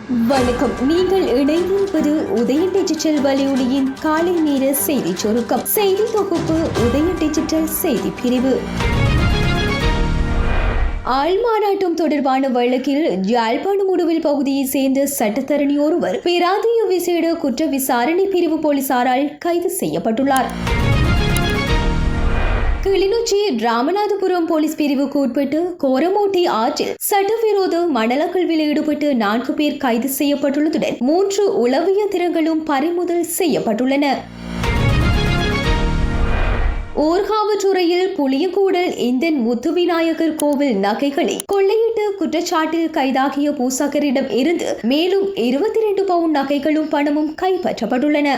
வணக்கம். நீங்கள் இணைந்திருப்பது உதய டிஜிட்டல் வலையொலியின் காலை நேர செய்தி சுருக்கம். செய்தி தொகுப்பு உதய டிஜிட்டல் செய்தி பிரிவு. ஆள்மாறாட்டம் தொடர்பான வழக்கில் யாழ்ப்பாணம் உடுவில் பகுதியைச் சேர்ந்த சட்டத்தரணி ஒருவர் பிராந்திய விசேட குற்ற விசாரணை பிரிவு போலீசாரால் கைது செய்யப்பட்டுள்ளார். கிளிநொச்சி ராமநாதபுரம் போலீஸ் பிரிவுக்கு உட்பட்டு கோரமோட்டி ஆற்றில் சட்டவிரோத மணலக்கல்வில் ஈடுபட்டு 4 பேர் கைது செய்யப்பட்டுள்ளதுடன் 3 உளவு இயந்திரங்களும் பறிமுதல் செய்யப்பட்டுள்ளன. ஊர்காவற்றுறையில் புளியங்கூடல் இந்தன் முத்துவிநாயகர் கோவில் நகைகளை கொள்ளையிட்டு குற்றச்சாட்டில் கைதாகிய பூசகரிடம் இருந்து மேலும் 22 பவுண்ட் நகைகளும் பணமும் கைப்பற்றப்பட்டுள்ளன.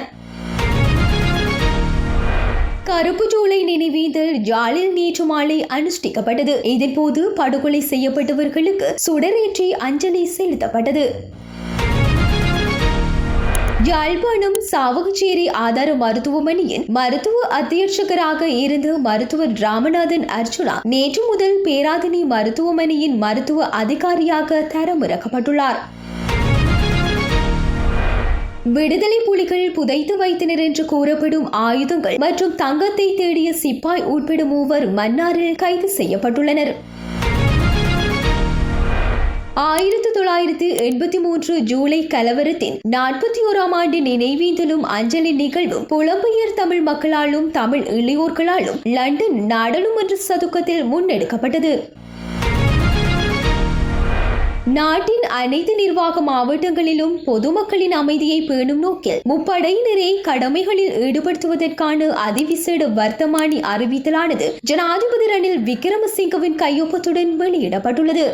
கருப்பு ஜூலை நினைவேந்தல் யாழில் நேற்று மாலை அனுஷ்டிக்கப்பட்டது. இதன்போது படுகொலை செய்யப்பட்டவர்களுக்கு சுடரேற்றி அஞ்சலி செலுத்தப்பட்டது. யாழ்ப்பாணம் சாவகச்சேரி ஆதார மருத்துவமனையின் மருத்துவ அத்தியட்சகராக இருந்த மருத்துவர் ராமநாதன் அர்ச்சுனா நேற்று முதல் பேராதனை மருத்துவமனையின் மருத்துவ அதிகாரியாக தரமிறக்கப்பட்டுள்ளார். விடுதலை புலிகள் புதைத்து வைத்தனர் என்று கூறப்படும் ஆயுதங்கள் மற்றும் தங்கத்தை தேடிய சிப்பாய் உட்பட 3 மன்னாரில் கைது செய்யப்பட்டுள்ளனர். 1983 ஜூலை கலவரத்தின் 41ஆம் ஆண்டு நினைவேந்தலும் அஞ்சலி நிகழ்வும் புலம்பெயர் தமிழ் மக்களாலும் தமிழ் இளையோர்களாலும் லண்டன் நாடாளுமன்ற சதுக்கத்தில் முன்னெடுக்கப்பட்டது. நாட்டின் அனைத்து நிர்வாக மாவட்டங்களிலும் பொதுமக்களின் அமைதியை பேணும் நோக்கில் முப்படையினரை கடமைகளில் ஈடுபடுத்துவதற்கான அதிவிசேட வர்த்தமானி அறிவித்தலானது ஜனாதிபதி ரணில் விக்ரமசிங்கவின் கையொப்பத்துடன் வெளியிடப்பட்டுள்ளது.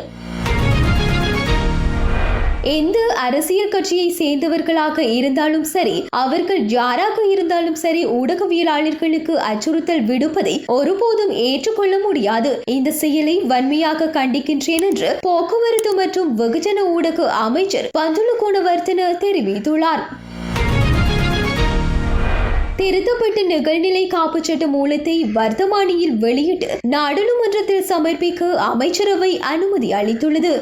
எந்த அரசியல் கட்சியை சேர்ந்தவர்களாக இருந்தாலும் சரி, அவர்கள் யாராக இருந்தாலும் சரி, ஊடகவியலாளர்களுக்கு அச்சுறுத்தல் விடுப்பதை ஒருபோதும் ஏற்றுக்கொள்ள முடியாது. இந்த செயலை வன்மையாக கண்டிக்கின்றேன் என்று போக்குவரத்து மற்றும் வெகுஜன ஊடக அமைச்சர் பந்துல குணவர்த்தன தெரிவித்துள்ளார். திருத்தப்பட்ட நிகழ்நிலை காப்புச் சட்ட மூலத்தை வர்த்தமானியில் வெளியிட்டு நாடாளுமன்றத்தில் சமர்ப்பிக்க அமைச்சரவை அனுமதி அளித்துள்ளது.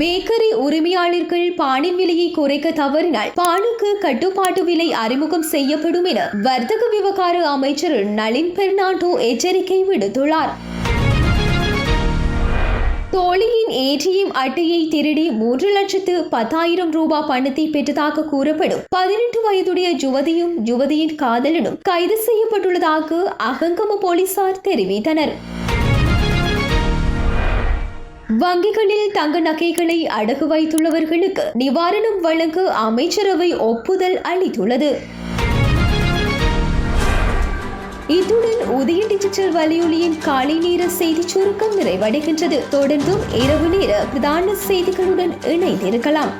பேக்கரி உரிமையாளர்கள் பானின் விலையை குறைக்க தவறினால் பானுக்கு கட்டுப்பாட்டு விலை அறிமுகம் செய்யப்படும் என வர்த்தக விவகார அமைச்சர் நளின் பெர்னாண்டோ எச்சரிக்கை விடுத்துள்ளார். தோழியின் ஏடிஎம் அட்டையை திருடி 3,10,000 ரூபாய் பணத்தை பெற்றதாக கூறப்படும் 18 வயதுடைய யுவதியும் யுவதியின் காதலனும் கைது செய்யப்பட்டுள்ளதாக அகங்கம போலீசார் தெரிவித்தனர். வங்கிகளில் தங்க நகைகளை அடகு வைத்துள்ளவர்களுக்கு நிவாரணம் வழங்க அமைச்சரவை ஒப்புதல் அளித்துள்ளது. இத்துடன் உதய டிஜிட்டல் வலையொலியின் காலை நேர செய்தி சுருக்கம் நிறைவடைகின்றது. தொடர்ந்தும் இரவு நேர பிரதான செய்திகளுடன் இணைந்திருக்கலாம்.